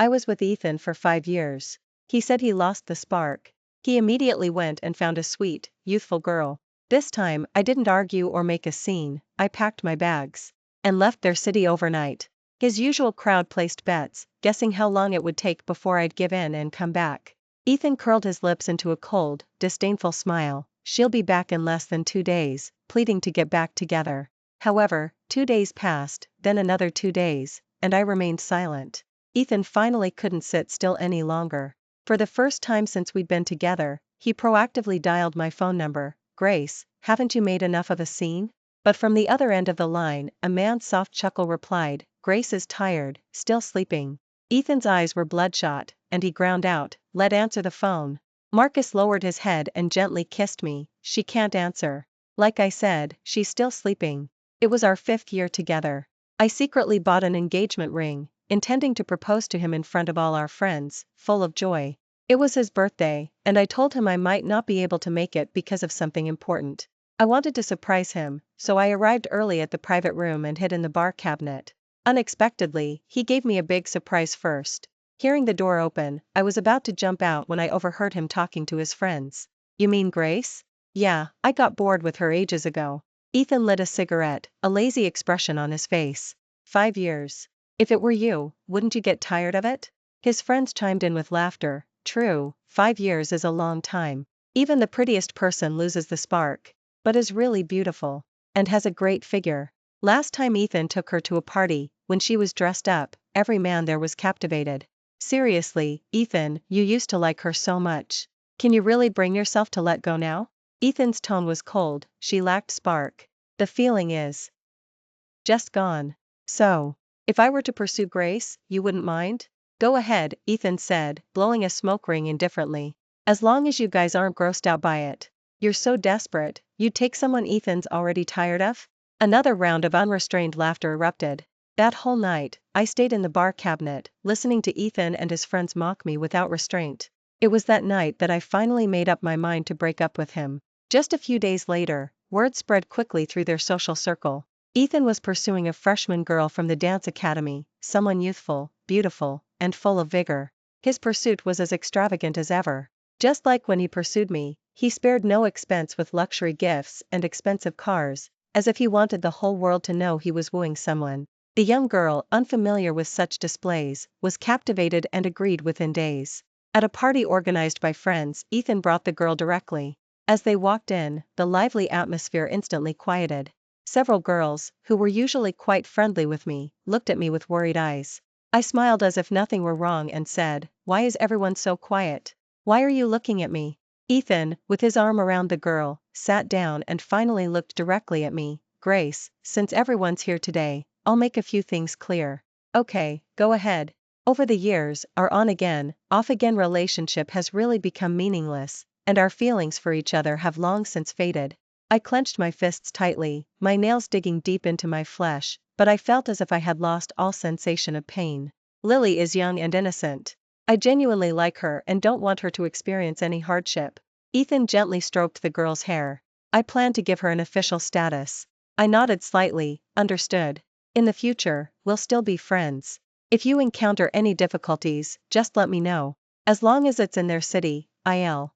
I was with Ethan for 5 years. He said he lost the spark. He immediately went and found a sweet, youthful girl. This time, I didn't argue or make a scene. I packed my bags and left their city overnight. His usual crowd placed bets, guessing how long it would take before I'd give in and come back. Ethan curled his lips into a cold, disdainful smile. She'll be back in less than 2 days, pleading to get back together. However, 2 days passed, then another 2 days, and I remained silent. Ethan finally couldn't sit still any longer. For the first time since we'd been together, he proactively dialed my phone number. Grace, haven't you made enough of a scene? But from the other end of the line, a man's soft chuckle replied, Grace is tired, still sleeping. Ethan's eyes were bloodshot, and he ground out, "Let answer the phone." Marcus lowered his head and gently kissed me. "She can't answer. Like I said, she's still sleeping." It was our 5th year together. I secretly bought an engagement ring, intending to propose to him in front of all our friends, full of joy. It was his birthday, and I told him I might not be able to make it because of something important. I wanted to surprise him, so I arrived early at the private room and hid in the bar cabinet. Unexpectedly, he gave me a big surprise first. Hearing the door open, I was about to jump out when I overheard him talking to his friends. "You mean Grace?" "Yeah, I got bored with her ages ago." Ethan lit a cigarette, a lazy expression on his face. 5 years. If it were you, wouldn't you get tired of it? His friends chimed in with laughter. True, 5 years is a long time. Even the prettiest person loses the spark. But is really beautiful. And has a great figure. Last time Ethan took her to a party, when she was dressed up, every man there was captivated. Seriously, Ethan, you used to like her so much. Can you really bring yourself to let go now? Ethan's tone was cold. She lacked spark. The feeling is just gone. So, if I were to pursue Grace, you wouldn't mind? Go ahead, Ethan said, blowing a smoke ring indifferently. As long as you guys aren't grossed out by it. You're so desperate, you'd take someone Ethan's already tired of? Another round of unrestrained laughter erupted. That whole night, I stayed in the bar cabinet, listening to Ethan and his friends mock me without restraint. It was that night that I finally made up my mind to break up with him. Just a few days later, word spread quickly through their social circle. Ethan was pursuing a freshman girl from the dance academy, someone youthful, beautiful, and full of vigor. His pursuit was as extravagant as ever. Just like when he pursued me, he spared no expense with luxury gifts and expensive cars, as if he wanted the whole world to know he was wooing someone. The young girl, unfamiliar with such displays, was captivated and agreed within days. At a party organized by friends, Ethan brought the girl directly. As they walked in, the lively atmosphere instantly quieted. Several girls, who were usually quite friendly with me, looked at me with worried eyes. I smiled as if nothing were wrong and said, "Why is everyone so quiet? Why are you looking at me?" Ethan, with his arm around the girl, sat down and finally looked directly at me. "Grace, since everyone's here today, I'll make a few things clear." "Okay, go ahead." Over the years, our on-again, off-again relationship has really become meaningless, and our feelings for each other have long since faded. I clenched my fists tightly, my nails digging deep into my flesh, but I felt as if I had lost all sensation of pain. Lily is young and innocent. I genuinely like her and don't want her to experience any hardship. Ethan gently stroked the girl's hair. "I plan to give her an official status." I nodded slightly. "Understood. In the future, we'll still be friends. If you encounter any difficulties, just let me know. As long as it's in their city, I'll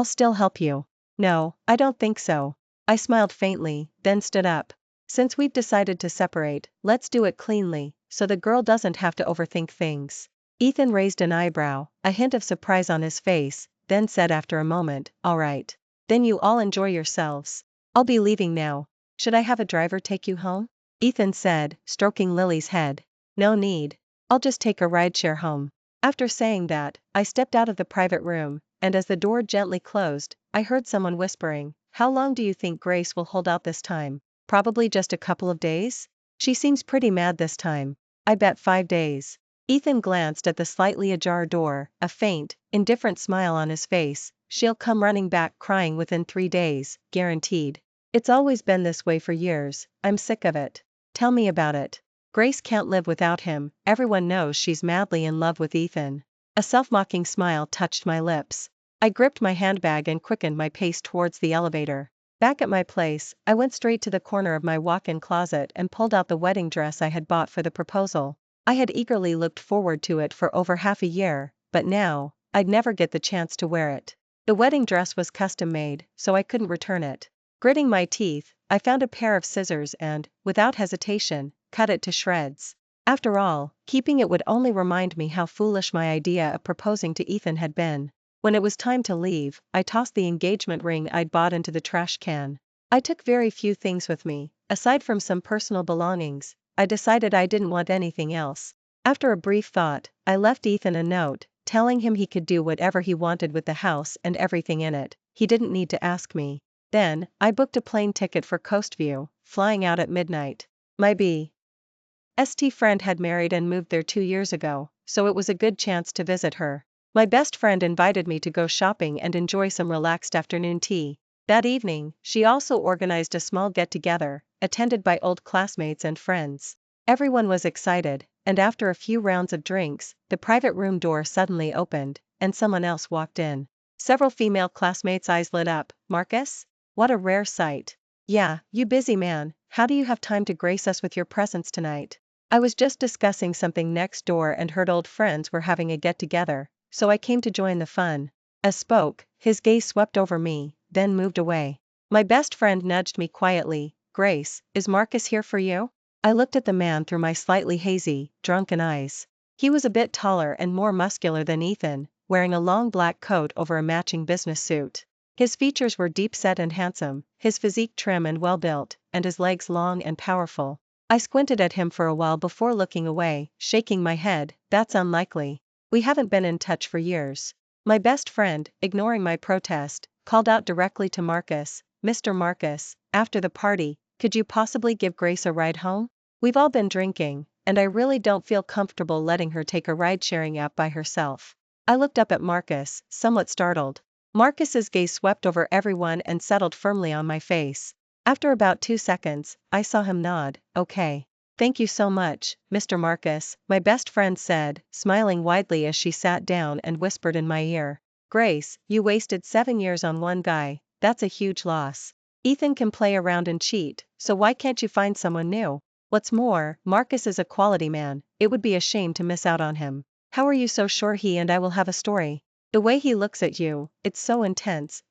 still help you." "No, I don't think so." I smiled faintly, then stood up. "Since we've decided to separate, let's do it cleanly, so the girl doesn't have to overthink things." Ethan raised an eyebrow, a hint of surprise on his face, then said after a moment, "All right. Then you all enjoy yourselves. I'll be leaving now. Should I have a driver take you home?" Ethan said, stroking Lily's head. "No need. I'll just take a rideshare home." After saying that, I stepped out of the private room, and as the door gently closed, I heard someone whispering, "How long do you think Grace will hold out this time? Probably just a couple of days? She seems pretty mad this time." "I bet 5 days." Ethan glanced at the slightly ajar door, a faint, indifferent smile on his face. "She'll come running back crying within 3 days, guaranteed. It's always been this way for years, I'm sick of it." "Tell me about it." "Grace can't live without him, everyone knows she's madly in love with Ethan." A self-mocking smile touched my lips. I gripped my handbag and quickened my pace towards the elevator. Back at my place, I went straight to the corner of my walk-in closet and pulled out the wedding dress I had bought for the proposal. I had eagerly looked forward to it for over half a year, but now, I'd never get the chance to wear it. The wedding dress was custom made, so I couldn't return it. Gritting my teeth, I found a pair of scissors and, without hesitation, cut it to shreds. After all, keeping it would only remind me how foolish my idea of proposing to Ethan had been. When it was time to leave, I tossed the engagement ring I'd bought into the trash can. I took very few things with me. Aside from some personal belongings, I decided I didn't want anything else. After a brief thought, I left Ethan a note, telling him he could do whatever he wanted with the house and everything in it. He didn't need to ask me. Then, I booked a plane ticket for Coastview, flying out at midnight. My BST friend had married and moved there 2 years ago, so it was a good chance to visit her. My best friend invited me to go shopping and enjoy some relaxed afternoon tea. That evening, she also organized a small get-together, attended by old classmates and friends. Everyone was excited, and after a few rounds of drinks, the private room door suddenly opened, and someone else walked in. Several female classmates' eyes lit up. Marcus? What a rare sight. Yeah, you busy man, how do you have time to grace us with your presence tonight? I was just discussing something next door and heard old friends were having a get-together, so I came to join the fun. As spoke, his gaze swept over me, then moved away. My best friend nudged me quietly. Grace, is Marcus here for you? I looked at the man through my slightly hazy, drunken eyes. He was a bit taller and more muscular than Ethan, wearing a long black coat over a matching business suit. His features were deep-set and handsome, his physique trim and well-built, and his legs long and powerful. I squinted at him for a while before looking away, shaking my head. That's unlikely. We haven't been in touch for years. My best friend, ignoring my protest, called out directly to Marcus. Mr. Marcus, after the party, could you possibly give Grace a ride home? We've all been drinking, and I really don't feel comfortable letting her take a ride-sharing app by herself. I looked up at Marcus, somewhat startled. Marcus's gaze swept over everyone and settled firmly on my face. After about 2 seconds, I saw him nod. Okay. Thank you so much, Mr. Marcus, my best friend said, smiling widely as she sat down and whispered in my ear. Grace, you wasted 7 years on one guy, that's a huge loss. Ethan can play around and cheat, so why can't you find someone new? What's more, Marcus is a quality man, it would be a shame to miss out on him. How are you so sure he and I will have a story? The way he looks at you, it's so intense,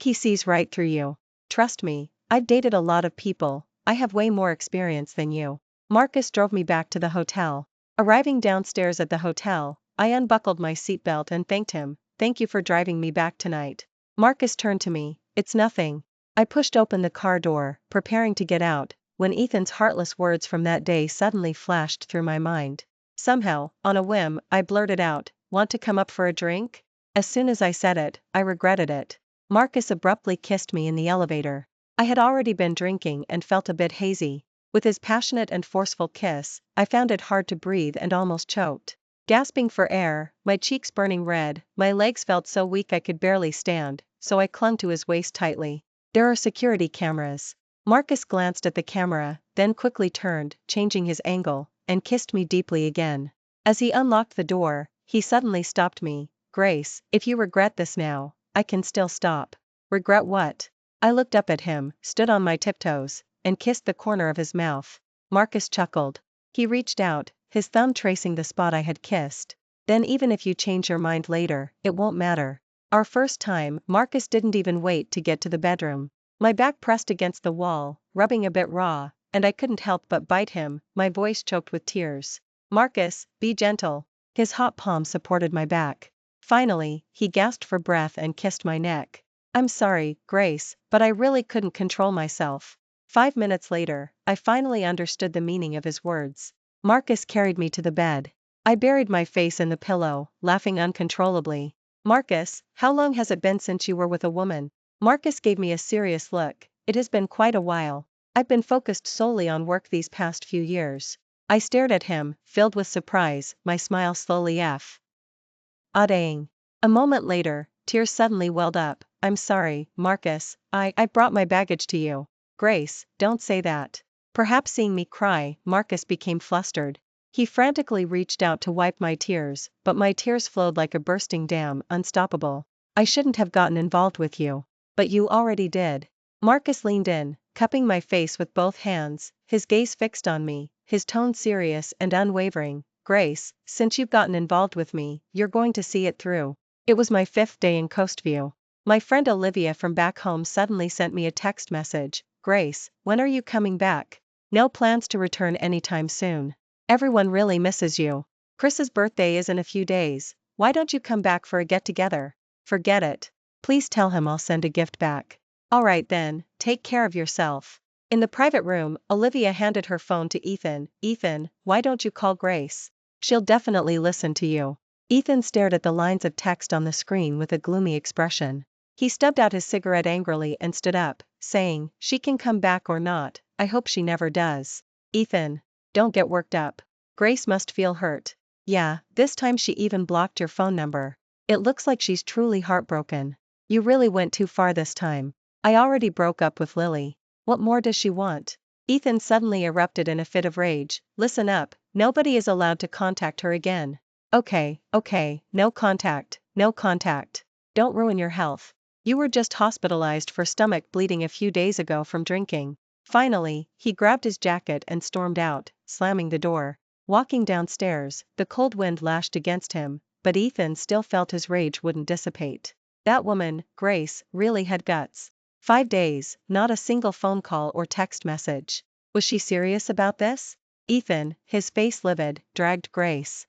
he sees right through you. Trust me, I've dated a lot of people, I have way more experience than you. Marcus drove me back to the hotel. Arriving downstairs at the hotel, I unbuckled my seatbelt and thanked him. Thank you for driving me back tonight. Marcus turned to me. It's nothing. I pushed open the car door, preparing to get out, when Ethan's heartless words from that day suddenly flashed through my mind. Somehow, on a whim, I blurted out, want to come up for a drink? As soon as I said it, I regretted it. Marcus abruptly kissed me in the elevator. I had already been drinking and felt a bit hazy. With his passionate and forceful kiss, I found it hard to breathe and almost choked. Gasping for air, my cheeks burning red, my legs felt so weak I could barely stand, so I clung to his waist tightly. There are security cameras. Marcus glanced at the camera, then quickly turned, changing his angle, and kissed me deeply again. As he unlocked the door, he suddenly stopped me. Grace, if you regret this now, I can still stop. Regret what? I looked up at him, stood on my tiptoes, and kissed the corner of his mouth. Marcus chuckled. He reached out, his thumb tracing the spot I had kissed. Then even if you change your mind later, it won't matter. Our first time, Marcus didn't even wait to get to the bedroom. My back pressed against the wall, rubbing a bit raw, and I couldn't help but bite him, my voice choked with tears. Marcus, be gentle. His hot palm supported my back. Finally, he gasped for breath and kissed my neck. I'm sorry, Grace, but I really couldn't control myself. 5 minutes later, I finally understood the meaning of his words. Marcus carried me to the bed. I buried my face in the pillow, laughing uncontrollably. Marcus, how long has it been since you were with a woman? Marcus gave me a serious look. It has been quite a while. I've been focused solely on work these past few years. I stared at him, filled with surprise, my smile slowly fading. A moment later, tears suddenly welled up. I'm sorry, Marcus, I brought my baggage to you. Grace, don't say that. Perhaps seeing me cry, Marcus became flustered. He frantically reached out to wipe my tears, but my tears flowed like a bursting dam, unstoppable. I shouldn't have gotten involved with you. But you already did. Marcus leaned in, cupping my face with both hands, his gaze fixed on me, his tone serious and unwavering. Grace, since you've gotten involved with me, you're going to see it through. It was my 5th day in Coastview. My friend Olivia from back home suddenly sent me a text message. Grace, when are you coming back? No plans to return anytime soon. Everyone really misses you. Chris's birthday is in a few days. Why don't you come back for a get-together? Forget it. Please tell him I'll send a gift back. Alright then, take care of yourself. In the private room, Olivia handed her phone to Ethan. Ethan, why don't you call Grace? She'll definitely listen to you. Ethan stared at the lines of text on the screen with a gloomy expression. He stubbed out his cigarette angrily and stood up, saying, she can come back or not, I hope she never does. Ethan, don't get worked up. Grace must feel hurt. Yeah, this time she even blocked your phone number. It looks like she's truly heartbroken. You really went too far this time. I already broke up with Lily. What more does she want? Ethan suddenly erupted in a fit of rage. Listen up, nobody is allowed to contact her again. Okay, no contact, no contact. Don't ruin your health. You were just hospitalized for stomach bleeding a few days ago from drinking. Finally, he grabbed his jacket and stormed out, slamming the door. Walking downstairs, the cold wind lashed against him, but Ethan still felt his rage wouldn't dissipate. That woman, Grace, really had guts. 5 days, not a single phone call or text message. Was she serious about this? Ethan, his face livid, dragged Grace's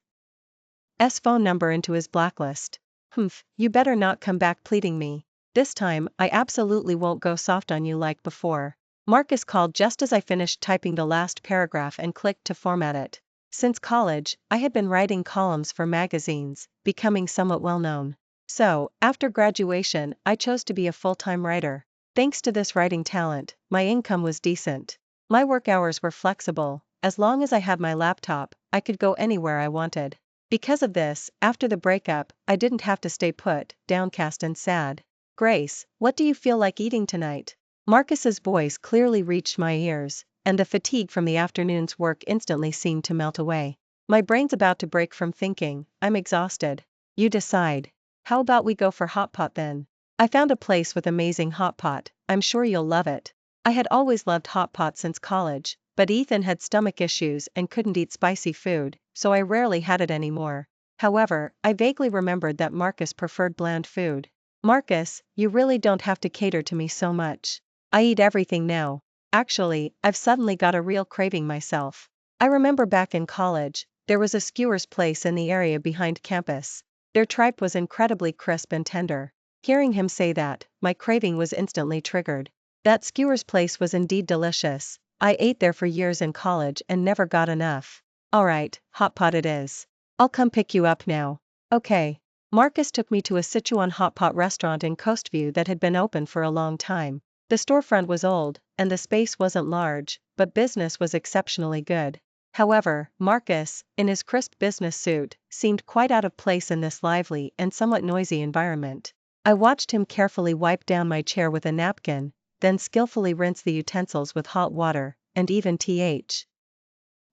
phone number into his blacklist. Humph, you better not come back pleading me. This time, I absolutely won't go soft on you like before. Marcus called just as I finished typing the last paragraph and clicked to format it. Since college, I had been writing columns for magazines, becoming somewhat well known. So, after graduation, I chose to be a full-time writer. Thanks to this writing talent, my income was decent. My work hours were flexible. As long as I had my laptop, I could go anywhere I wanted. Because of this, after the breakup, I didn't have to stay put, downcast and sad. Grace, what do you feel like eating tonight? Marcus's voice clearly reached my ears, and the fatigue from the afternoon's work instantly seemed to melt away. My brain's about to break from thinking. I'm exhausted. You decide. How about we go for hot pot then? I found a place with amazing hot pot. I'm sure you'll love it. I had always loved hot pot since college, but Ethan had stomach issues and couldn't eat spicy food, so I rarely had it anymore. However, I vaguely remembered that Marcus preferred bland food. Marcus, you really don't have to cater to me so much. I eat everything now. Actually, I've suddenly got a real craving myself. I remember back in college, there was a skewer's place in the area behind campus. Their tripe was incredibly crisp and tender. Hearing him say that, my craving was instantly triggered. That skewer's place was indeed delicious. I ate there for years in college and never got enough. Alright, hot pot it is. I'll come pick you up now. Okay. Marcus took me to a Sichuan hot pot restaurant in Coastview that had been open for a long time. The storefront was old, and the space wasn't large, but business was exceptionally good. However, Marcus, in his crisp business suit, seemed quite out of place in this lively and somewhat noisy environment. I watched him carefully wipe down my chair with a napkin, then skillfully rinse the utensils with hot water, and even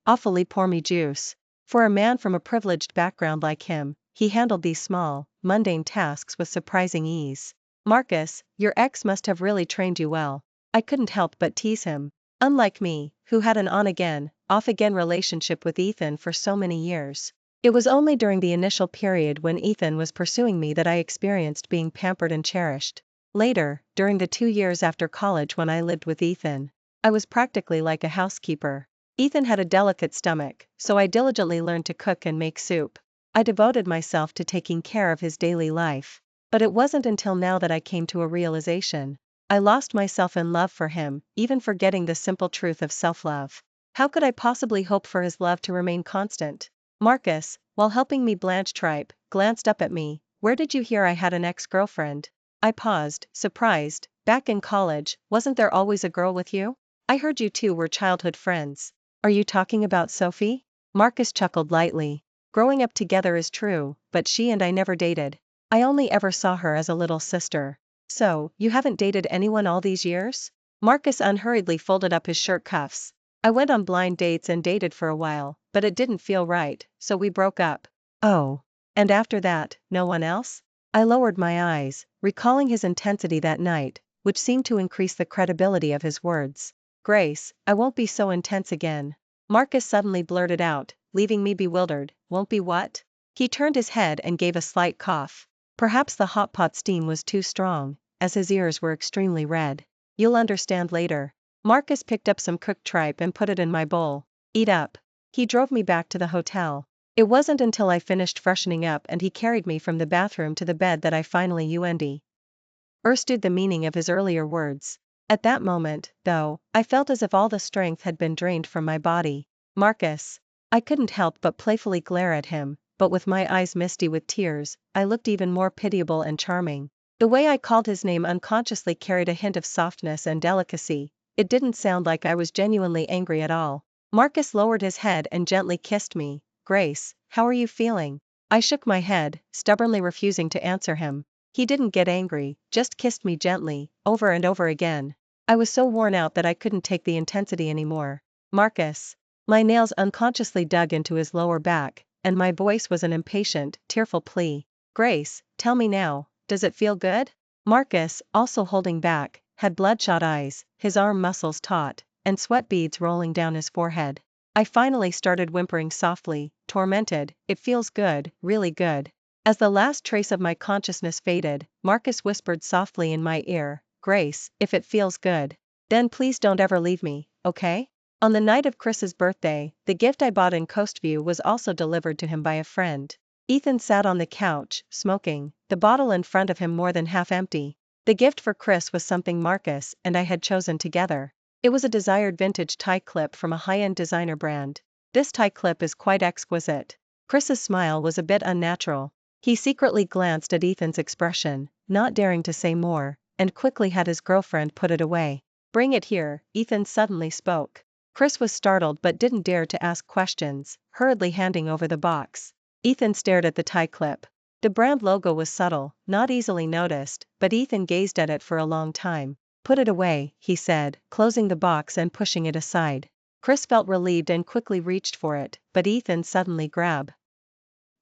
awfully pour me juice. For a man from a privileged background like him, he handled these small, mundane tasks with surprising ease. Marcus, your ex must have really trained you well. I couldn't help but tease him. Unlike me, who had an on-again, off-again relationship with Ethan for so many years. It was only during the initial period when Ethan was pursuing me that I experienced being pampered and cherished. Later, during the 2 years after college when I lived with Ethan, I was practically like a housekeeper. Ethan had a delicate stomach, so I diligently learned to cook and make soup. I devoted myself to taking care of his daily life. But it wasn't until now that I came to a realization. I lost myself in love for him, even forgetting the simple truth of self-love. How could I possibly hope for his love to remain constant? Marcus, while helping me blanch tripe, glanced up at me. Where did you hear I had an ex-girlfriend? I paused, surprised. Back in college, wasn't there always a girl with you? I heard you two were childhood friends. Are you talking about Sophie? Marcus chuckled lightly. Growing up together is true, but she and I never dated. I only ever saw her as a little sister. So, you haven't dated anyone all these years? Marcus unhurriedly folded up his shirt cuffs. I went on blind dates and dated for a while, but it didn't feel right, so we broke up. Oh. And after that, no one else? I lowered my eyes, recalling his intensity that night. which seemed to increase the credibility of his words. Grace, I won't be so intense again. Marcus suddenly blurted out, leaving me bewildered. Won't be what? He turned his head and gave a slight cough. Perhaps the hot pot steam was too strong, as his ears were extremely red. You'll understand later. Marcus picked up some cooked tripe and put it in my bowl. Eat up. He drove me back to the hotel. It wasn't until I finished freshening up and he carried me from the bathroom to the bed that I finally understood the meaning of his earlier words. At that moment, though, I felt as if all the strength had been drained from my body. Marcus. I couldn't help but playfully glare at him, but with my eyes misty with tears, I looked even more pitiable and charming. The way I called his name unconsciously carried a hint of softness and delicacy. It didn't sound like I was genuinely angry at all. Marcus lowered his head and gently kissed me. Grace, how are you feeling? I shook my head, stubbornly refusing to answer him. He didn't get angry, just kissed me gently, over and over again. I was so worn out that I couldn't take the intensity anymore. Marcus. My nails unconsciously dug into his lower back, and my voice was an impatient, tearful plea. Grace, tell me now, does it feel good? Marcus, also holding back, had bloodshot eyes, his arm muscles taut, and sweat beads rolling down his forehead. I finally started whimpering softly, tormented. It feels good, really good. As the last trace of my consciousness faded, Marcus whispered softly in my ear, Grace, if it feels good, then please don't ever leave me, okay? On the night of Chris's birthday, the gift I bought in Coastview was also delivered to him by a friend. Ethan sat on the couch, smoking, the bottle in front of him more than half empty. The gift for Chris was something Marcus and I had chosen together. It was a desired vintage tie clip from a high-end designer brand. This tie clip is quite exquisite. Chris's smile was a bit unnatural. He secretly glanced at Ethan's expression, not daring to say more, and quickly had his girlfriend put it away. Bring it here, Ethan suddenly spoke. Chris was startled but didn't dare to ask questions, hurriedly handing over the box. Ethan stared at the tie clip. The brand logo was subtle, not easily noticed, but Ethan gazed at it for a long time. Put it away, he said, closing the box and pushing it aside. Chris felt relieved and quickly reached for it, but Ethan suddenly grabbed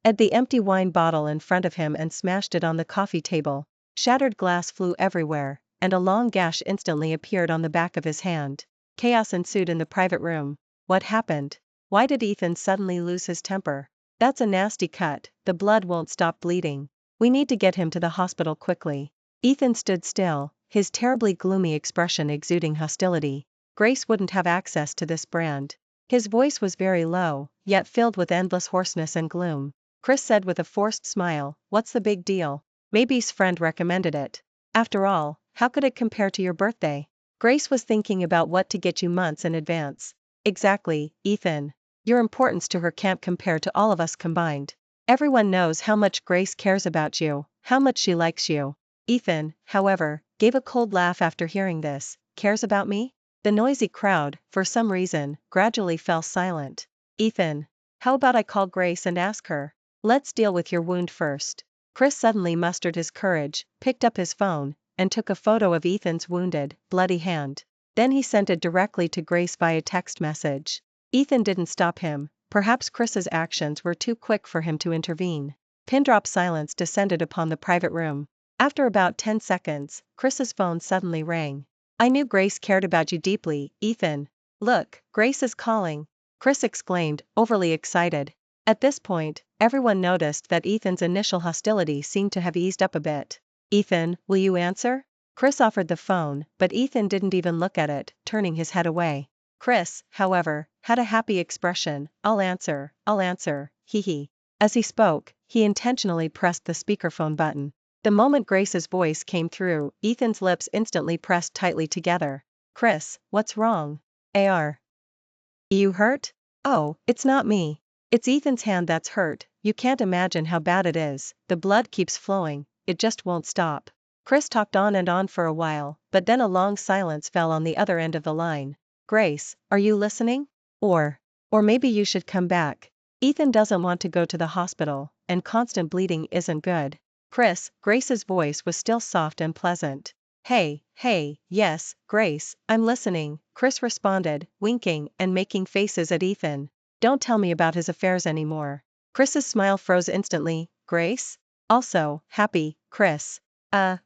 at the empty wine bottle in front of him and smashed it on the coffee table. Shattered glass flew everywhere, and a long gash instantly appeared on the back of his hand. Chaos ensued in the private room. What happened? Why did Ethan suddenly lose his temper? That's a nasty cut, the blood won't stop bleeding. We need to get him to the hospital quickly. Ethan stood still, his terribly gloomy expression exuding hostility. Grace wouldn't have access to this brand. His voice was very low, yet filled with endless hoarseness and gloom. Chris said with a forced smile, what's the big deal? Maybe's friend recommended it. After all, how could it compare to your birthday? Grace was thinking about what to get you months in advance. Exactly, Ethan. Your importance to her can't compare to all of us combined. Everyone knows how much Grace cares about you, how much she likes you. Ethan, however, gave a cold laugh after hearing this. Cares about me? The noisy crowd, for some reason, gradually fell silent. Ethan. How about I call Grace and ask her? Let's deal with your wound first. Chris suddenly mustered his courage, picked up his phone, and took a photo of Ethan's wounded, bloody hand. Then he sent it directly to Grace via text message. Ethan didn't stop him. Perhaps Chris's actions were too quick for him to intervene. Pin-drop silence descended upon the private room. After about 10 seconds, Chris's phone suddenly rang. I knew Grace cared about you deeply, Ethan. Look, Grace is calling. Chris exclaimed, overly excited. At this point, everyone noticed that Ethan's initial hostility seemed to have eased up a bit. Ethan, will you answer? Chris offered the phone, but Ethan didn't even look at it, turning his head away. Chris, however, had a happy expression. I'll answer, hee hee. As he spoke, he intentionally pressed the speakerphone button. The moment Grace's voice came through, Ethan's lips instantly pressed tightly together. Chris, what's wrong? Are you hurt? Oh, it's not me. It's Ethan's hand that's hurt. You can't imagine how bad it is. The blood keeps flowing, it just won't stop. Chris talked on and on for a while, but then a long silence fell on the other end of the line. Grace, are you listening? Or maybe you should come back. Ethan doesn't want to go to the hospital, and constant bleeding isn't good. Grace's voice was still soft and pleasant. Hey, yes, Grace, I'm listening, Chris responded, winking and making faces at Ethan. Don't tell me about his affairs anymore. Chris's smile froze instantly. Grace? Also, happy, Chris.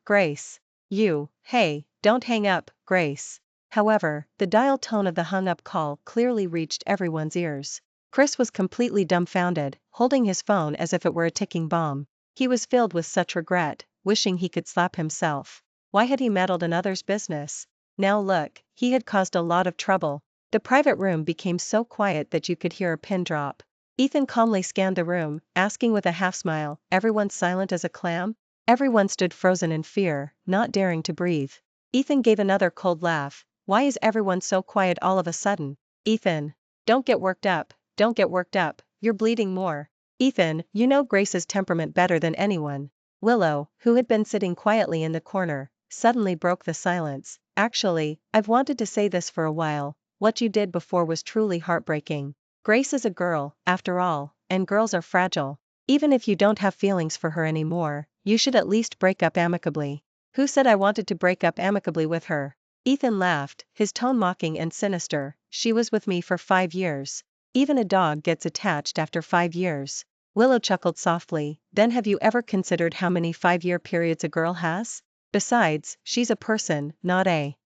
Grace. You, hey, Don't hang up, Grace. However, the dial tone of the hung-up call clearly reached everyone's ears. Chris was completely dumbfounded, holding his phone as if it were a ticking bomb. He was filled with such regret, wishing he could slap himself. Why had he meddled in others' business? Now look, he had caused a lot of trouble. The private room became so quiet that you could hear a pin drop. Ethan calmly scanned the room, asking with a half-smile, "Everyone silent as a clam?" Everyone stood frozen in fear, not daring to breathe. Ethan gave another cold laugh. "Why is everyone so quiet all of a sudden?" "Ethan, don't get worked up, don't get worked up, you're bleeding more." "Ethan, you know Grace's temperament better than anyone." Willow, who had been sitting quietly in the corner, suddenly broke the silence. "Actually, I've wanted to say this for a while. What you did before was truly heartbreaking. Grace is a girl, after all, and girls are fragile. Even if you don't have feelings for her anymore, you should at least break up amicably." "Who said I wanted to break up amicably with her?" Ethan laughed, his tone mocking and sinister. "She was with me for 5 years. Even a dog gets attached after 5 years." Willow chuckled softly. "Then have you ever considered how many 5-year periods a girl has? Besides, she's a person, not a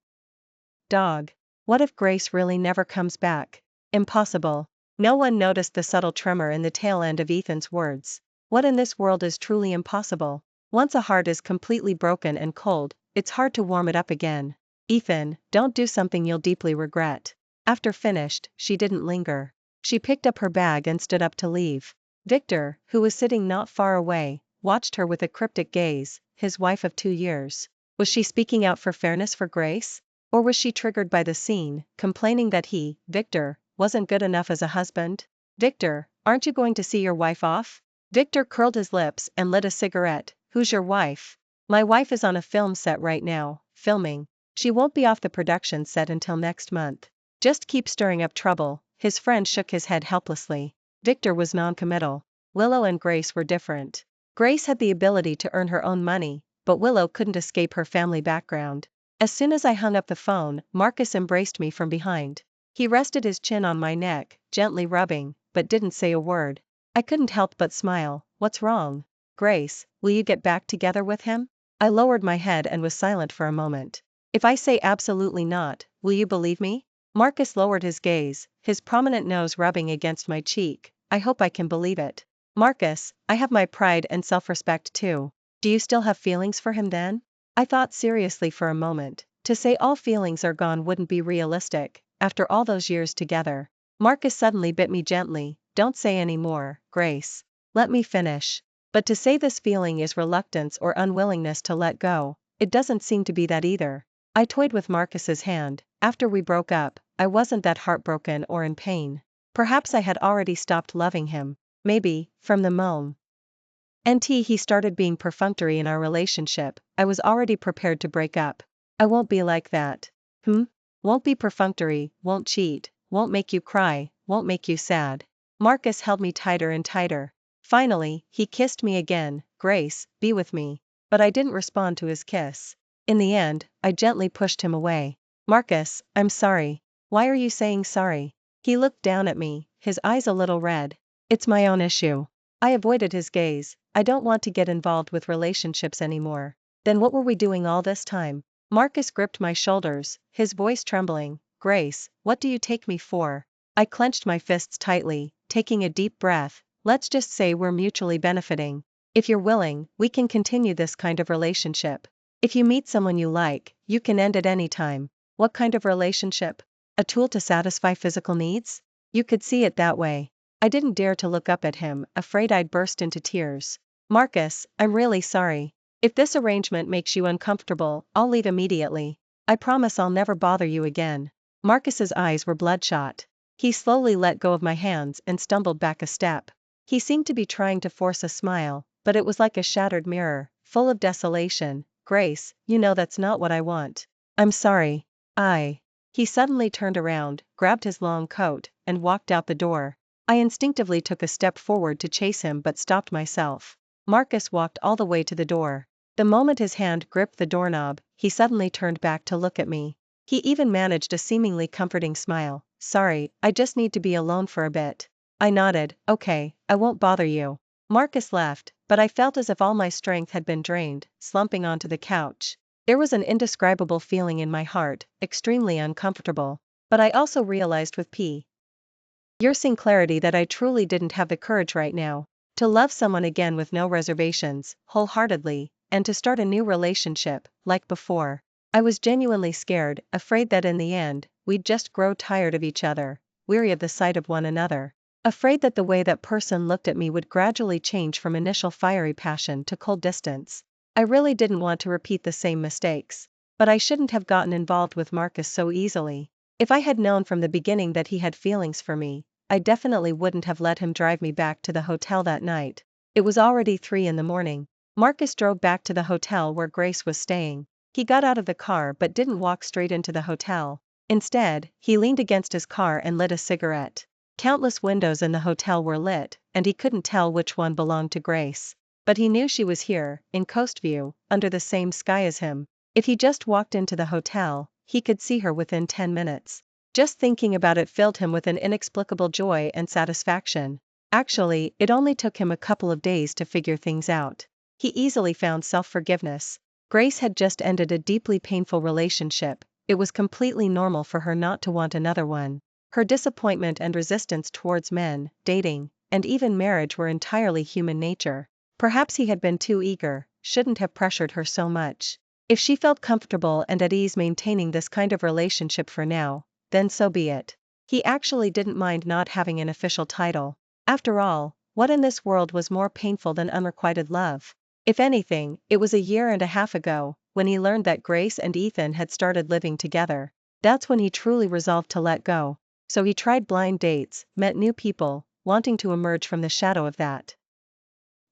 dog. What if Grace really never comes back?" "Impossible." No one noticed the subtle tremor in the tail end of Ethan's words. What in this world is truly impossible? Once a heart is completely broken and cold, it's hard to warm it up again. "Ethan, don't do something you'll deeply regret." After finished, she didn't linger. She picked up her bag and stood up to leave. Victor, who was sitting not far away, watched her with a cryptic gaze. His wife of 2 years. Was she speaking out for fairness for Grace? Or was she triggered by the scene, complaining that he, Victor, wasn't good enough as a husband? "Victor, aren't you going to see your wife off?" Victor curled his lips and lit a cigarette. "Who's your wife?" "My wife is on a film set right now, filming. She won't be off the production set until next month. Just keep stirring up trouble." His friend shook his head helplessly. Victor was non-committal. Willow and Grace were different. Grace had the ability to earn her own money, but Willow couldn't escape her family background. As soon as I hung up the phone, Marcus embraced me from behind. He rested his chin on my neck, gently rubbing, but didn't say a word. I couldn't help but smile. "What's wrong? Grace, will you get back together with him?" I lowered my head and was silent for a moment. "If I say absolutely not, will you believe me?" Marcus lowered his gaze, his prominent nose rubbing against my cheek. "I hope I can believe it." "Marcus, I have my pride and self-respect too. Do you still have feelings for him then?" I thought seriously for a moment. To say all feelings are gone wouldn't be realistic, after all those years together. Marcus suddenly bit me gently. "Don't say any more, Grace. Let me finish." But to say this feeling is reluctance or unwillingness to let go, it doesn't seem to be that either. I toyed with Marcus's hand. After we broke up, I wasn't that heartbroken or in pain. Perhaps I had already stopped loving him. Maybe, from the moment he started being perfunctory in our relationship, I was already prepared to break up. "I won't be like that." Won't be perfunctory, won't cheat, won't make you cry, won't make you sad." Marcus held me tighter and tighter. Finally, he kissed me again. "Grace, be with me." But I didn't respond to his kiss. In the end, I gently pushed him away. "Marcus, I'm sorry." "Why are you saying sorry?" He looked down at me, his eyes a little red. "It's my own issue." I avoided his gaze. "I don't want to get involved with relationships anymore." "Then what were we doing all this time?" Marcus gripped my shoulders, his voice trembling. "Grace, what do you take me for?" I clenched my fists tightly, taking a deep breath. "Let's just say we're mutually benefiting. If you're willing, we can continue this kind of relationship. If you meet someone you like, you can end at any time." "What kind of relationship? A tool to satisfy physical needs?" You could see it that way. I didn't dare to look up at him, afraid I'd burst into tears. "Marcus, I'm really sorry. If this arrangement makes you uncomfortable, I'll leave immediately. I promise I'll never bother you again." Marcus's eyes were bloodshot. He slowly let go of my hands and stumbled back a step. He seemed to be trying to force a smile, but it was like a shattered mirror, full of desolation. "Grace, you know that's not what I want." "I'm sorry." He suddenly turned around, grabbed his long coat, and walked out the door. I instinctively took a step forward to chase him but stopped myself. Marcus walked all the way to the door. The moment his hand gripped the doorknob, he suddenly turned back to look at me. He even managed a seemingly comforting smile. "Sorry, I just need to be alone for a bit." I nodded. "Okay, I won't bother you." Marcus left, but I felt as if all my strength had been drained, slumping onto the couch. There was an indescribable feeling in my heart, extremely uncomfortable. But I also realized with years in clarity that I truly didn't have the courage right now to love someone again with no reservations, wholeheartedly, and to start a new relationship, like before. I was genuinely scared, afraid that in the end, we'd just grow tired of each other, weary of the sight of one another. Afraid that the way that person looked at me would gradually change from initial fiery passion to cold distance. I really didn't want to repeat the same mistakes. But I shouldn't have gotten involved with Marcus so easily. If I had known from the beginning that he had feelings for me, I definitely wouldn't have let him drive me back to the hotel that night. It was already 3 in the morning. Marcus drove back to the hotel where Grace was staying. He got out of the car but didn't walk straight into the hotel. Instead, he leaned against his car and lit a cigarette. Countless windows in the hotel were lit, and he couldn't tell which one belonged to Grace. But he knew she was here, in Coastview, under the same sky as him. If he just walked into the hotel, he could see her within 10 minutes. Just thinking about it filled him with an inexplicable joy and satisfaction. Actually, it only took him a couple of days to figure things out. He easily found self-forgiveness. Grace had just ended a deeply painful relationship. It was completely normal for her not to want another one. Her disappointment and resistance towards men, dating, and even marriage were entirely human nature. Perhaps he had been too eager, shouldn't have pressured her so much. If she felt comfortable and at ease maintaining this kind of relationship for now, then so be it. He actually didn't mind not having an official title. After all, what in this world was more painful than unrequited love? If anything, it was a year and a half ago, when he learned that Grace and Ethan had started living together. That's when he truly resolved to let go. So he tried blind dates, met new people, wanting to emerge from the shadow of that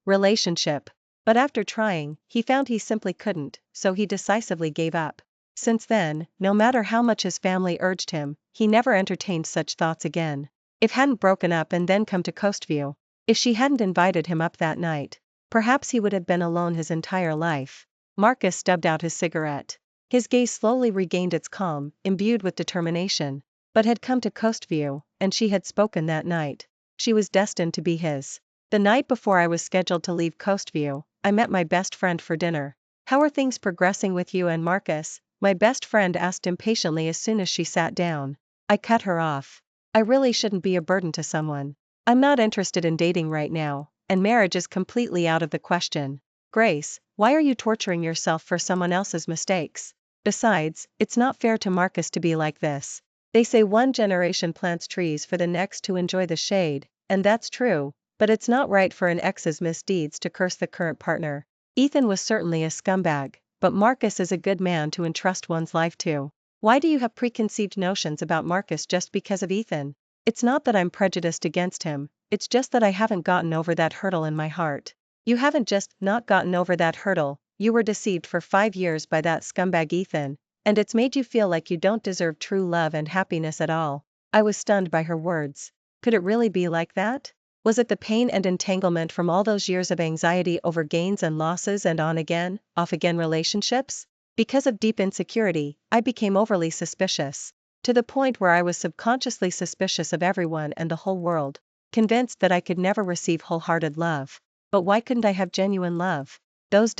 relationship. But after trying, he found he simply couldn't, so he decisively gave up. Since then, no matter how much his family urged him, he never entertained such thoughts again. If hadn't broken up and then come to Coastview, if she hadn't invited him up that night, perhaps he would have been alone his entire life. Marcus stubbed out his cigarette. His gaze slowly regained its calm, imbued with determination. But had come to Coastview, and she had spoken that night. She was destined to be his. The night before I was scheduled to leave Coastview, I met my best friend for dinner. "How are things progressing with you and Marcus?" my best friend asked impatiently as soon as she sat down. I cut her off. I really shouldn't be a burden to someone. I'm not interested in dating right now, and marriage is completely out of the question. Grace, why are you torturing yourself for someone else's mistakes? Besides, it's not fair to Marcus to be like this. They say one generation plants trees for the next to enjoy the shade, and that's true, but it's not right for an ex's misdeeds to curse the current partner. Ethan was certainly a scumbag, but Marcus is a good man to entrust one's life to. Why do you have preconceived notions about Marcus just because of Ethan? It's not that I'm prejudiced against him, it's just that I haven't gotten over that hurdle in my heart. You haven't just not gotten over that hurdle, you were deceived for 5 years by that scumbag Ethan, and it's made you feel like you don't deserve true love and happiness at all. I was stunned by her words. Could it really be like that? Was it the pain and entanglement from all those years of anxiety over gains and losses and on-again, off-again relationships? Because of deep insecurity, I became overly suspicious. To the point where I was subconsciously suspicious of everyone and the whole world, convinced that I could never receive wholehearted love. But why couldn't I have genuine love? Those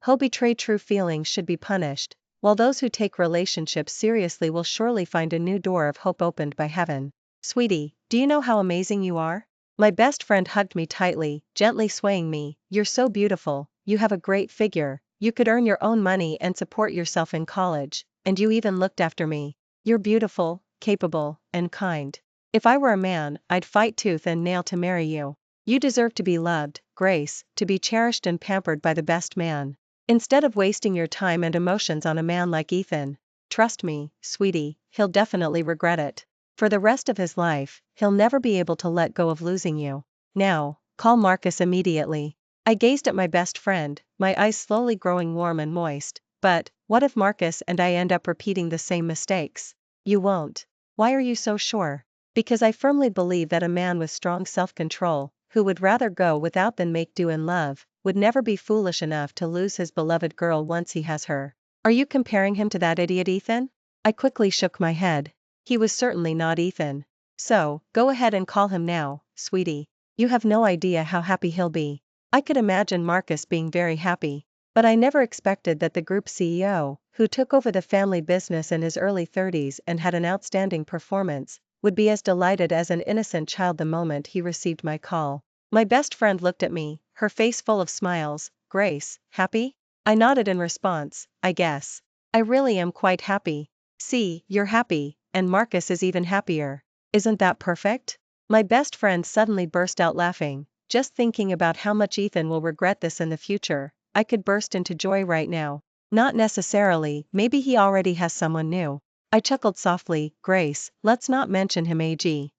who betray true feelings should be punished, while those who take relationships seriously will surely find a new door of hope opened by heaven. Sweetie, do you know how amazing you are? My best friend hugged me tightly, gently swaying me. You're so beautiful, you have a great figure, you could earn your own money and support yourself in college, and you even looked after me. You're beautiful, capable, and kind. If I were a man, I'd fight tooth and nail to marry you. You deserve to be loved, Grace, to be cherished and pampered by the best man. Instead of wasting your time and emotions on a man like Ethan, trust me, sweetie, he'll definitely regret it. For the rest of his life, he'll never be able to let go of losing you. Now, call Marcus immediately. I gazed at my best friend, my eyes slowly growing warm and moist. But, what if Marcus and I end up repeating the same mistakes? You won't. Why are you so sure? Because I firmly believe that a man with strong self-control, who would rather go without than make do in love, would never be foolish enough to lose his beloved girl once he has her. Are you comparing him to that idiot Ethan? I quickly shook my head. He was certainly not Ethan. So, go ahead and call him now, sweetie. You have no idea how happy he'll be. I could imagine Marcus being very happy. But I never expected that the group CEO, who took over the family business in his early 30s and had an outstanding performance, would be as delighted as an innocent child the moment he received my call. My best friend looked at me, her face full of smiles. "Grace, happy?" I nodded in response, "I guess. I really am quite happy." "See, you're happy, and Marcus is even happier. Isn't that perfect?" My best friend suddenly burst out laughing. "Just thinking about how much Ethan will regret this in the future, I could burst into joy right now." "Not necessarily, maybe he already has someone new." I chuckled softly. "Grace, let's not mention him ag.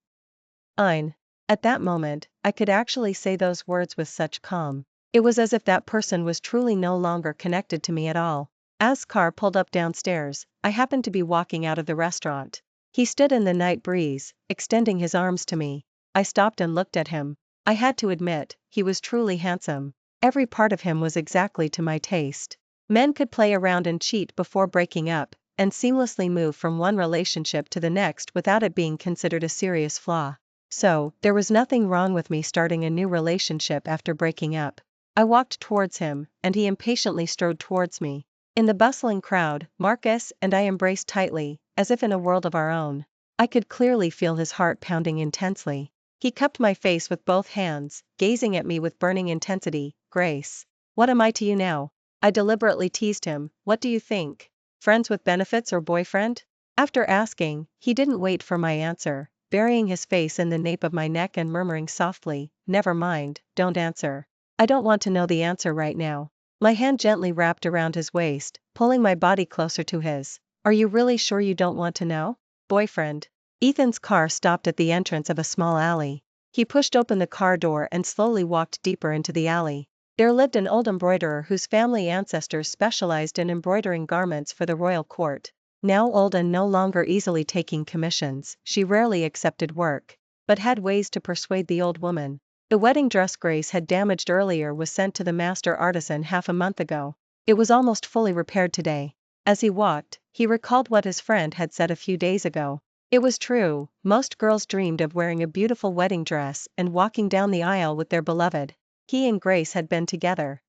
Ein." At that moment, I could actually say those words with such calm. It was as if that person was truly no longer connected to me at all. As car pulled up downstairs, I happened to be walking out of the restaurant. He stood in the night breeze, extending his arms to me. I stopped and looked at him. I had to admit, he was truly handsome. Every part of him was exactly to my taste. Men could play around and cheat before breaking up, and seamlessly move from one relationship to the next without it being considered a serious flaw. So, there was nothing wrong with me starting a new relationship after breaking up. I walked towards him, and he impatiently strode towards me. In the bustling crowd, Marcus and I embraced tightly, as if in a world of our own. I could clearly feel his heart pounding intensely. He cupped my face with both hands, gazing at me with burning intensity. "Grace, what am I to you now?" I deliberately teased him. "What do you think? Friends with benefits or boyfriend?" After asking, he didn't wait for my answer, burying his face in the nape of my neck and murmuring softly, "Never mind, don't answer. I don't want to know the answer right now." My hand gently wrapped around his waist, pulling my body closer to his. "Are you really sure you don't want to know? Boyfriend?" Ethan's car stopped at the entrance of a small alley. He pushed open the car door and slowly walked deeper into the alley. There lived an old embroiderer whose family ancestors specialized in embroidering garments for the royal court. Now old and no longer easily taking commissions, she rarely accepted work, but had ways to persuade the old woman. The wedding dress Grace had damaged earlier was sent to the master artisan half a month ago. It was almost fully repaired today. As he walked, he recalled what his friend had said a few days ago. It was true, most girls dreamed of wearing a beautiful wedding dress and walking down the aisle with their beloved. He and Grace had been together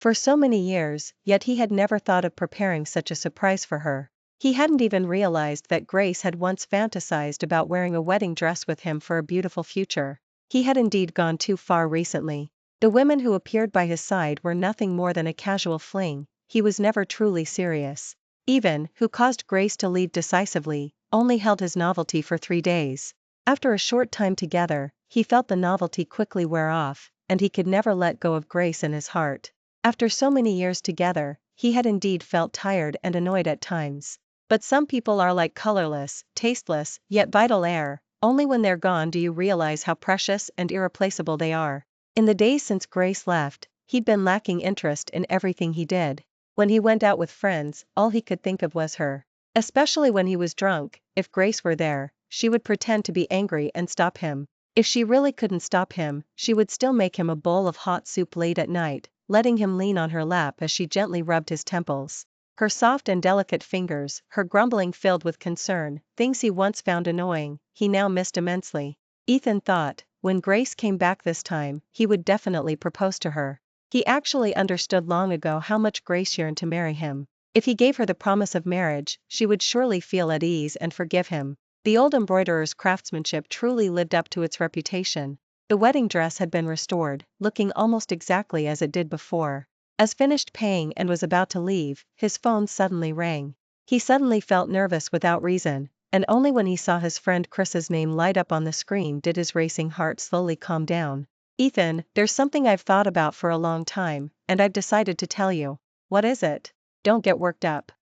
for so many years, yet he had never thought of preparing such a surprise for her. He hadn't even realized that Grace had once fantasized about wearing a wedding dress with him for a beautiful future. He had indeed gone too far recently. The women who appeared by his side were nothing more than a casual fling. He was never truly serious. Even, who caused Grace to leave decisively, only held his novelty for 3 days. After a short time together, he felt the novelty quickly wear off, and he could never let go of Grace in his heart. After so many years together, he had indeed felt tired and annoyed at times. But some people are like colorless, tasteless, yet vital air. Only when they're gone do you realize how precious and irreplaceable they are. In the days since Grace left, he'd been lacking interest in everything he did. When he went out with friends, all he could think of was her. Especially when he was drunk, if Grace were there, she would pretend to be angry and stop him. If she really couldn't stop him, she would still make him a bowl of hot soup late at night, letting him lean on her lap as she gently rubbed his temples. Her soft and delicate fingers, her grumbling filled with concern, things he once found annoying, he now missed immensely. Ethan thought, when Grace came back this time, he would definitely propose to her. He actually understood long ago how much Grace yearned to marry him. If he gave her the promise of marriage, she would surely feel at ease and forgive him. The old embroiderer's craftsmanship truly lived up to its reputation. The wedding dress had been restored, looking almost exactly as it did before. As finished paying and was about to leave, his phone suddenly rang. He suddenly felt nervous without reason, and only when he saw his friend Chris's name light up on the screen did his racing heart slowly calm down. "Ethan, there's something I've thought about for a long time, and I've decided to tell you." "What is it?" "Don't get worked up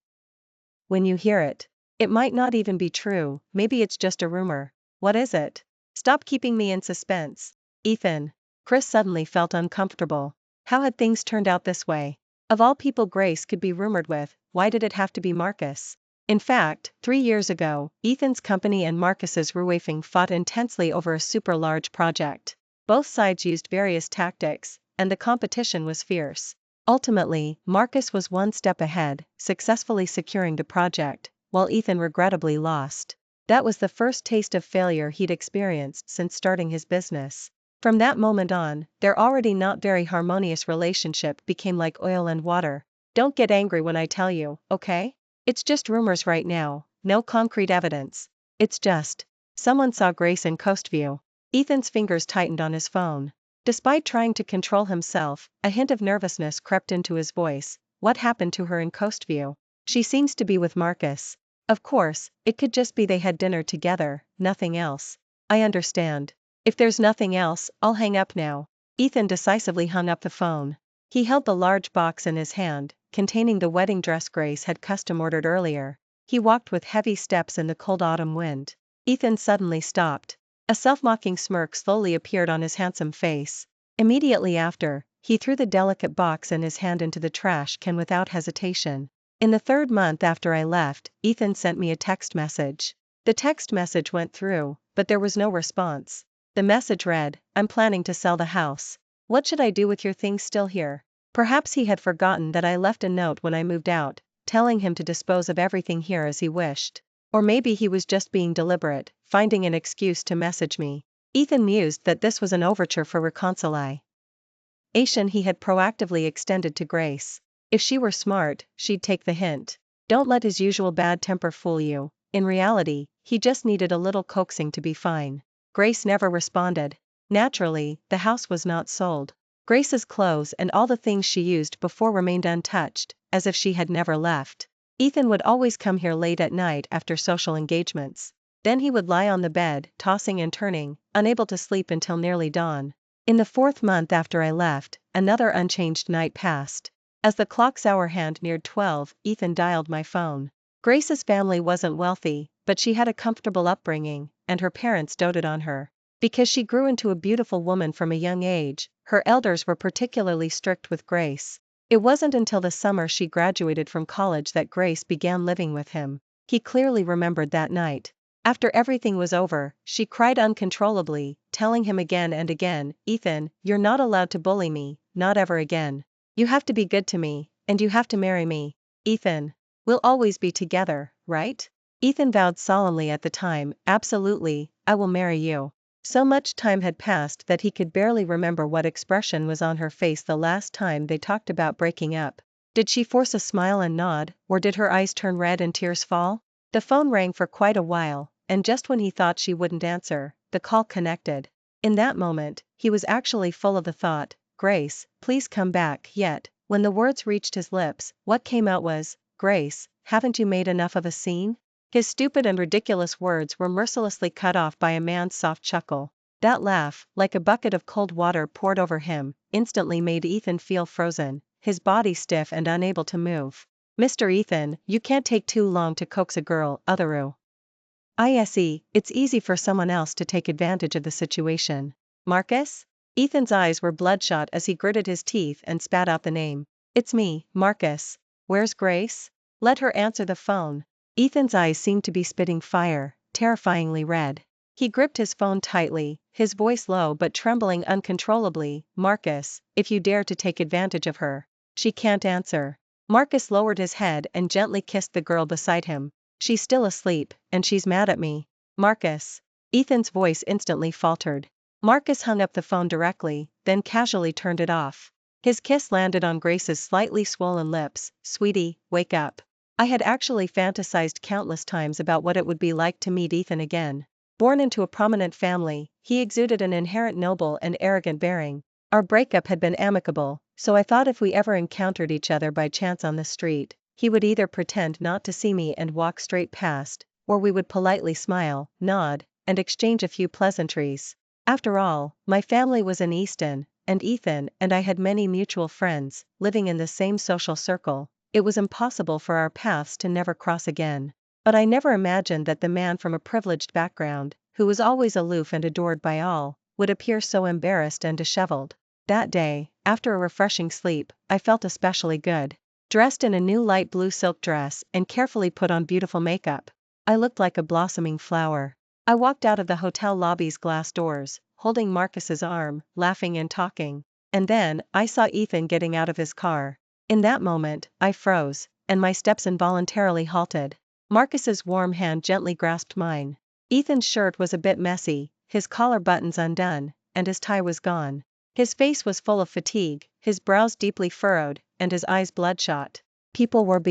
when you hear it. It might not even be true, maybe it's just a rumor." "What is it? Stop keeping me in suspense." "Ethan." Chris suddenly felt uncomfortable. How had things turned out this way? Of all people Grace could be rumored with, why did it have to be Marcus? In fact, 3 years ago, Ethan's company and Marcus's Ruwafing fought intensely over a super large project. Both sides used various tactics, and the competition was fierce. Ultimately, Marcus was one step ahead, successfully securing the project, while Ethan regrettably lost. That was the first taste of failure he'd experienced since starting his business. From that moment on, their already not very harmonious relationship became like oil and water. Don't get angry when I tell you, okay? It's just rumors right now, no concrete evidence. It's just. Someone saw Grace in Coastview. Ethan's fingers tightened on his phone. Despite trying to control himself, a hint of nervousness crept into his voice. What happened to her in Coastview? She seems to be with Marcus. Of course, it could just be they had dinner together, nothing else. I understand. If there's nothing else, I'll hang up now. Ethan decisively hung up the phone. He held the large box in his hand, containing the wedding dress Grace had custom ordered earlier. He walked with heavy steps in the cold autumn wind. Ethan suddenly stopped. A self-mocking smirk slowly appeared on his handsome face. Immediately after, he threw the delicate box in his hand into the trash can without hesitation. In the 3rd month after I left, Ethan sent me a text message. The text message went through, but there was no response. The message read, I'm planning to sell the house. What should I do with your things still here? Perhaps he had forgotten that I left a note when I moved out, telling him to dispose of everything here as he wished. Or maybe he was just being deliberate, finding an excuse to message me. Ethan mused that this was an overture for reconciliation he had proactively extended to Grace. If she were smart, she'd take the hint. Don't let his usual bad temper fool you. In reality, he just needed a little coaxing to be fine. Grace never responded. Naturally, the house was not sold. Grace's clothes and all the things she used before remained untouched, as if she had never left. Ethan would always come here late at night after social engagements. Then he would lie on the bed, tossing and turning, unable to sleep until nearly dawn. In the 4th month after I left, another unchanged night passed. As the clock's hour hand neared 12, Ethan dialed my phone. Grace's family wasn't wealthy, but she had a comfortable upbringing, and her parents doted on her. Because she grew into a beautiful woman from a young age, her elders were particularly strict with Grace. It wasn't until the summer she graduated from college that Grace began living with him. He clearly remembered that night. After everything was over, she cried uncontrollably, telling him again and again, Ethan, you're not allowed to bully me, not ever again. You have to be good to me, and you have to marry me. Ethan. We'll always be together, right? Ethan vowed solemnly at the time, absolutely, I will marry you. So much time had passed that he could barely remember what expression was on her face the last time they talked about breaking up. Did she force a smile and nod, or did her eyes turn red and tears fall? The phone rang for quite a while, and just when he thought she wouldn't answer, the call connected. In that moment, he was actually full of the thought, Grace, please come back, yet, when the words reached his lips, what came out was, Grace, haven't you made enough of a scene? His stupid and ridiculous words were mercilessly cut off by a man's soft chuckle. That laugh, like a bucket of cold water poured over him, instantly made Ethan feel frozen, his body stiff and unable to move. Mr. Ethan, you can't take too long to coax a girl, otherwise. It's easy for someone else to take advantage of the situation. Marcus? Ethan's eyes were bloodshot as he gritted his teeth and spat out the name. It's me, Marcus. Where's Grace? Let her answer the phone. Ethan's eyes seemed to be spitting fire, terrifyingly red. He gripped his phone tightly, his voice low but trembling uncontrollably. Marcus, if you dare to take advantage of her, she can't answer. Marcus lowered his head and gently kissed the girl beside him. She's still asleep, and she's mad at me. Marcus. Ethan's voice instantly faltered. Marcus hung up the phone directly, then casually turned it off. His kiss landed on Grace's slightly swollen lips. Sweetie, wake up. I had actually fantasized countless times about what it would be like to meet Ethan again. Born into a prominent family, he exuded an inherent noble and arrogant bearing. Our breakup had been amicable, so I thought if we ever encountered each other by chance on the street, he would either pretend not to see me and walk straight past, or we would politely smile, nod, and exchange a few pleasantries. After all, my family was in Easton, and Ethan and I had many mutual friends, living in the same social circle. It was impossible for our paths to never cross again. But I never imagined that the man from a privileged background, who was always aloof and adored by all, would appear so embarrassed and disheveled. That day, after a refreshing sleep, I felt especially good. Dressed in a new light blue silk dress and carefully put on beautiful makeup, I looked like a blossoming flower. I walked out of the hotel lobby's glass doors, holding Marcus's arm, laughing and talking. And then, I saw Ethan getting out of his car. In that moment, I froze, and my steps involuntarily halted. Marcus's warm hand gently grasped mine. Ethan's shirt was a bit messy, his collar buttons undone, and his tie was gone. His face was full of fatigue, his brows deeply furrowed, and his eyes bloodshot. People were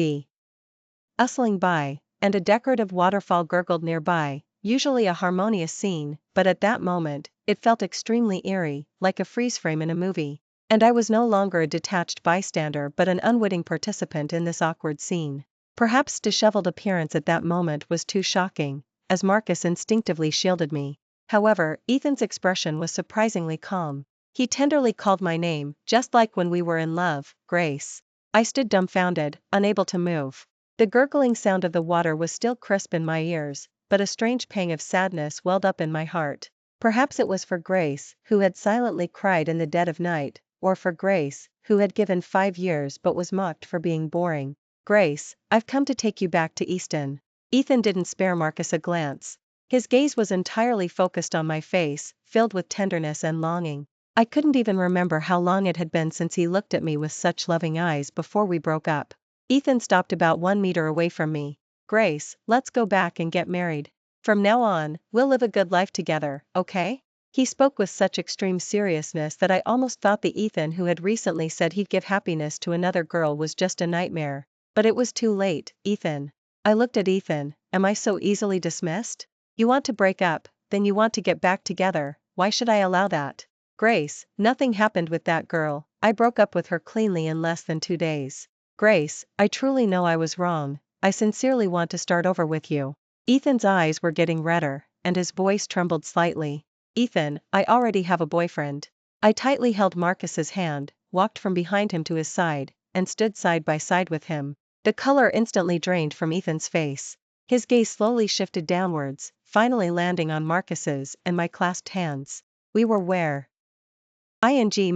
bustling by, and a decorative waterfall gurgled nearby, usually a harmonious scene, but at that moment, it felt extremely eerie, like a freeze frame in a movie. And I was no longer a detached bystander but an unwitting participant in this awkward scene. Perhaps disheveled appearance at that moment was too shocking, as Marcus instinctively shielded me. However, Ethan's expression was surprisingly calm. He tenderly called my name, just like when we were in love, Grace. I stood dumbfounded, unable to move. The gurgling sound of the water was still crisp in my ears, but a strange pang of sadness welled up in my heart. Perhaps it was for Grace, who had silently cried in the dead of night, or for Grace, who had given 5 years but was mocked for being boring. Grace, I've come to take you back to Easton. Ethan didn't spare Marcus a glance. His gaze was entirely focused on my face, filled with tenderness and longing. I couldn't even remember how long it had been since he looked at me with such loving eyes before we broke up. Ethan stopped about 1 meter away from me. Grace, let's go back and get married. From now on, we'll live a good life together, okay? He spoke with such extreme seriousness that I almost thought the Ethan who had recently said he'd give happiness to another girl was just a nightmare. But it was too late. Ethan. I looked at Ethan. Am I so easily dismissed? You want to break up, then you want to get back together. Why should I allow that? Grace, nothing happened with that girl. I broke up with her cleanly in less than 2 days. Grace, I truly know I was wrong. I sincerely want to start over with you. Ethan's eyes were getting redder, and his voice trembled slightly. Ethan, I already have a boyfriend. I tightly held Marcus's hand, walked from behind him to his side, and stood side by side with him. The color instantly drained from Ethan's face. His gaze slowly shifted downwards, finally landing on Marcus's and my clasped hands. We were wearing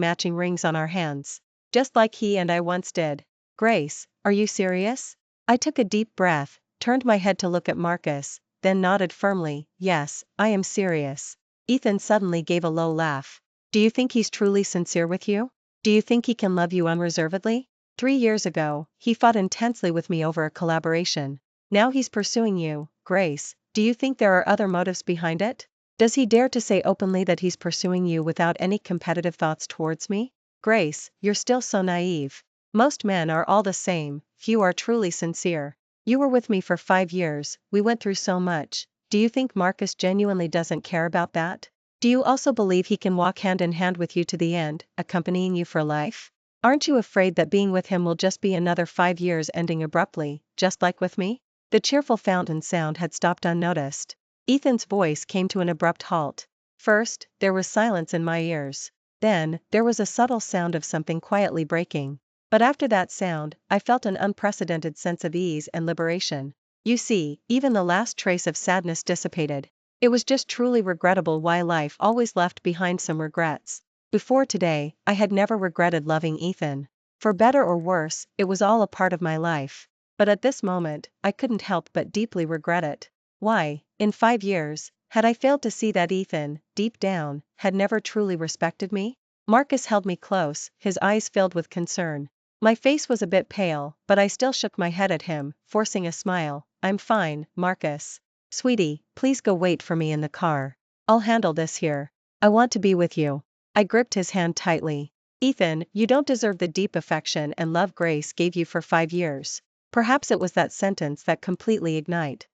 matching rings on our hands, just like he and I once did. Grace, are you serious? I took a deep breath, turned my head to look at Marcus, then nodded firmly. Yes, I am serious. Ethan suddenly gave a low laugh. Do you think he's truly sincere with you? Do you think he can love you unreservedly? 3 years ago, he fought intensely with me over a collaboration. Now he's pursuing you. Grace, do you think there are other motives behind it? Does he dare to say openly that he's pursuing you without any competitive thoughts towards me? Grace, you're still so naive. Most men are all the same, few are truly sincere. You were with me for 5 years, we went through so much. Do you think Marcus genuinely doesn't care about that? Do you also believe he can walk hand in hand with you to the end, accompanying you for life? Aren't you afraid that being with him will just be another 5 years ending abruptly, just like with me? The cheerful fountain sound had stopped unnoticed. Ethan's voice came to an abrupt halt. First, there was silence in my ears. Then, there was a subtle sound of something quietly breaking. But after that sound, I felt an unprecedented sense of ease and liberation. You see, even the last trace of sadness dissipated. It was just truly regrettable why life always left behind some regrets. Before today, I had never regretted loving Ethan. For better or worse, it was all a part of my life. But at this moment, I couldn't help but deeply regret it. Why, in 5 years, had I failed to see that Ethan, deep down, had never truly respected me? Marcus held me close, his eyes filled with concern. My face was a bit pale, but I still shook my head at him, forcing a smile. I'm fine, Marcus. Sweetie, please go wait for me in the car. I'll handle this here. I want to be with you. I gripped his hand tightly. Ethan, you don't deserve the deep affection and love Grace gave you for 5 years. Perhaps it was that sentence that completely ignited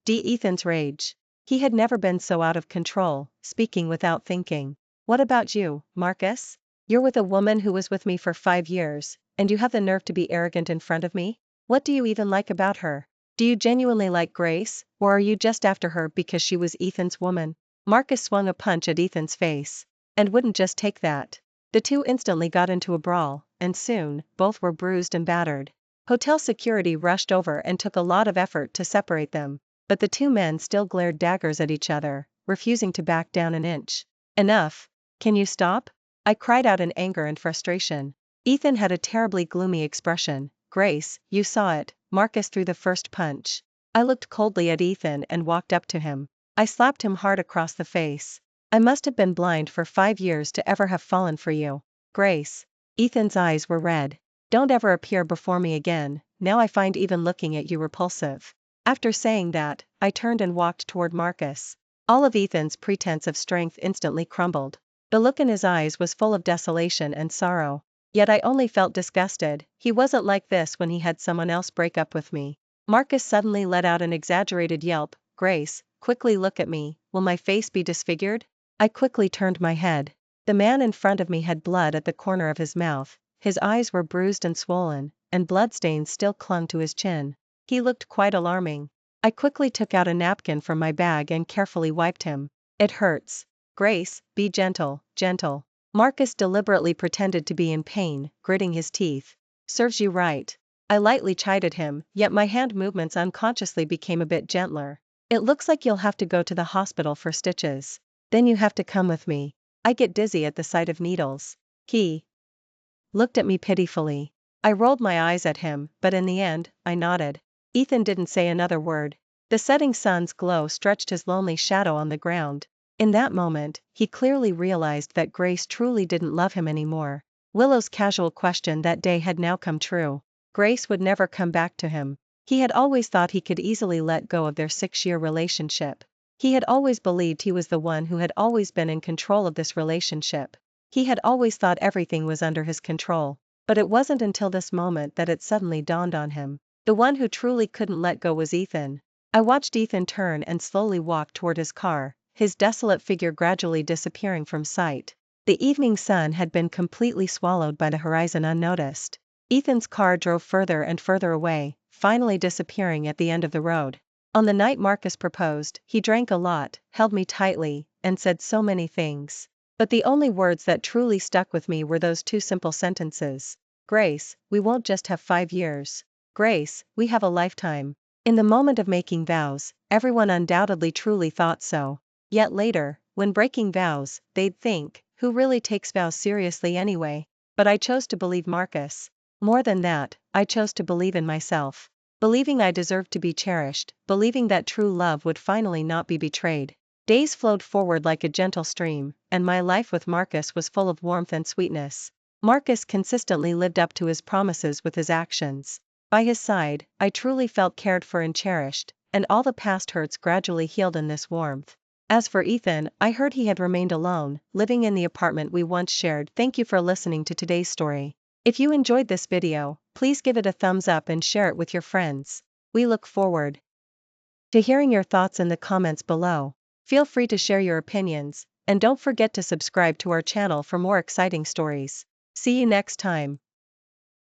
Ethan's rage. He had never been so out of control, speaking without thinking. What about you, Marcus? You're with a woman who was with me for 5 years, and you have the nerve to be arrogant in front of me? What do you even like about her? Do you genuinely like Grace, or are you just after her because she was Ethan's woman? Marcus swung a punch at Ethan's face. And wouldn't just take that. The two instantly got into a brawl, and soon, both were bruised and battered. Hotel security rushed over and took a lot of effort to separate them, but the 2 men still glared daggers at each other, refusing to back down an inch. Enough. Can you stop? I cried out in anger and frustration. Ethan had a terribly gloomy expression. Grace, you saw it. Marcus threw the first punch. I looked coldly at Ethan and walked up to him. I slapped him hard across the face. I must have been blind for 5 years to ever have fallen for you. Grace. Ethan's eyes were red. Don't ever appear before me again, now I find even looking at you repulsive. After saying that, I turned and walked toward Marcus. All of Ethan's pretense of strength instantly crumbled. The look in his eyes was full of desolation and sorrow. Yet I only felt disgusted. He wasn't like this when he had someone else break up with me. Marcus suddenly let out an exaggerated yelp. Grace, quickly look at me, will my face be disfigured? I quickly turned my head. The man in front of me had blood at the corner of his mouth, his eyes were bruised and swollen, and bloodstains still clung to his chin. He looked quite alarming. I quickly took out a napkin from my bag and carefully wiped him. It hurts. Grace, be gentle, gentle. Marcus deliberately pretended to be in pain, gritting his teeth. Serves you right. I lightly chided him, yet my hand movements unconsciously became a bit gentler. It looks like you'll have to go to the hospital for stitches. Then you have to come with me. I get dizzy at the sight of needles. He looked at me pitifully. I rolled my eyes at him, but in the end, I nodded. Ethan didn't say another word. The setting sun's glow stretched his lonely shadow on the ground. In that moment, he clearly realized that Grace truly didn't love him anymore. Willow's casual question that day had now come true. Grace would never come back to him. He had always thought he could easily let go of their 6-year relationship. He had always believed he was the one who had always been in control of this relationship. He had always thought everything was under his control. But it wasn't until this moment that it suddenly dawned on him. The one who truly couldn't let go was Ethan. I watched Ethan turn and slowly walk toward his car, his desolate figure gradually disappearing from sight. The evening sun had been completely swallowed by the horizon unnoticed. Ethan's car drove further and further away, finally disappearing at the end of the road. On the night Marcus proposed, he drank a lot, held me tightly, and said so many things. But the only words that truly stuck with me were those 2 simple sentences. Grace, we won't just have 5 years. Grace, we have a lifetime. In the moment of making vows, everyone undoubtedly truly thought so. Yet later, when breaking vows, they'd think, who really takes vows seriously anyway? But I chose to believe Marcus. More than that, I chose to believe in myself. Believing I deserved to be cherished, believing that true love would finally not be betrayed. Days flowed forward like a gentle stream, and my life with Marcus was full of warmth and sweetness. Marcus consistently lived up to his promises with his actions. By his side, I truly felt cared for and cherished, and all the past hurts gradually healed in this warmth. As for Ethan, I heard he had remained alone, living in the apartment we once shared. Thank you for listening to today's story. If you enjoyed this video, please give it a thumbs up and share it with your friends. We look forward to hearing your thoughts in the comments below. Feel free to share your opinions, and don't forget to subscribe to our channel for more exciting stories. See you next time.